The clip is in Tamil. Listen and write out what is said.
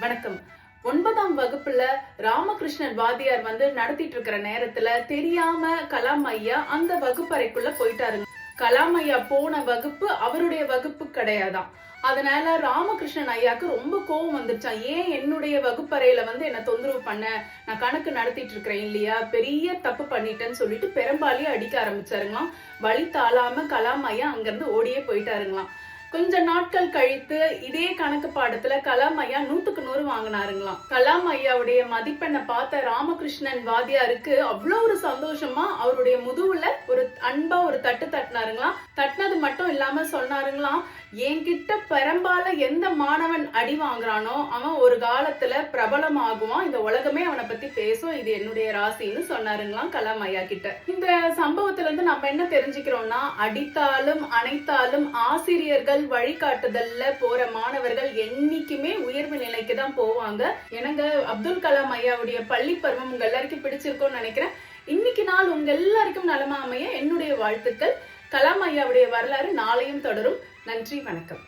வணக்கம். 9ஆம் வகுப்புல ராமகிருஷ்ணன் வாத்தியார் நடத்திட்டு இருக்கிற நேரத்துல தெரியாம கலாம் ஐயா அந்த வகுப்பறைக்குள்ள போயிட்டாருங்க. கலாம் ஐயா போன வகுப்பு அவருடைய வகுப்பு கிடையாதான். அதனால ராமகிருஷ்ணன் ஐயாக்கு ரொம்ப கோவம் வந்துருச்சான். ஏன் என்னுடைய வகுப்பறையில என்ன தொந்தரவு பண்ண, நான் கணக்கு நடத்திட்டு இருக்கிறேன் இல்லையா, பெரிய தப்பு பண்ணிட்டேன்னு சொல்லிட்டு பெரும்பாலியே அடிக்க ஆரம்பிச்சாருங்களாம். வழி தாளாம கலாம் ஐயா அங்கிருந்து ஓடியே போயிட்டாருங்களாம். கொஞ்ச நாட்கள் கழித்து இதே கணக்கு பாடத்துல கலாம் ஐயா 100க்கு 100 வாங்கினாருங்களாம். கலாம் ஐயாவுடைய மதிப்பெண்ணை பார்த்த ராமகிருஷ்ணன் வாத்தியாருக்கு அவ்வளவு ஒரு சந்தோஷமா அவருடைய முதுகுல ஒரு அன்பா ஒரு தட்டு தட்டினாருங்களாம். தட்டினது மட்டும் இல்லாம சொன்னாருங்களாம், என்கிட்ட பெரும்பால எந்த மாணவன் அடி வாங்குறானோ அவன் ஒரு காலத்துல பிரபலமாகுவான், இந்த உலகமே அவனை பத்தி பேசும், இது என்னுடைய ராசின்னு சொன்னாருங்களாம் கலாம் ஐயா கிட்ட. இந்த சம்பவத்துல இருந்து நம்ம என்ன தெரிஞ்சுக்கிறோம்னா, அடித்தாலும் அணைத்தாலும் ஆசிரியர்கள் வழிகாட்டுதல்ல போற மாணவர்கள் என்னைக்குமே உயர்வு நிலைக்கு தான் போவாங்க. எனக்கு அப்துல் கலாம் ஐயாவுடைய பள்ளி பருவம் உங்க எல்லாருக்கும் பிடிச்சிருக்கும்னு நினைக்கிறேன். இன்னைக்கு நாள் உங்க எல்லாருக்கும் நலமா அமைய என்னுடைய வாழ்த்துக்கள். கலாம் ஐயாவுடைய வரலாறு நாளையும் தொடரும். நன்றி, வணக்கம்.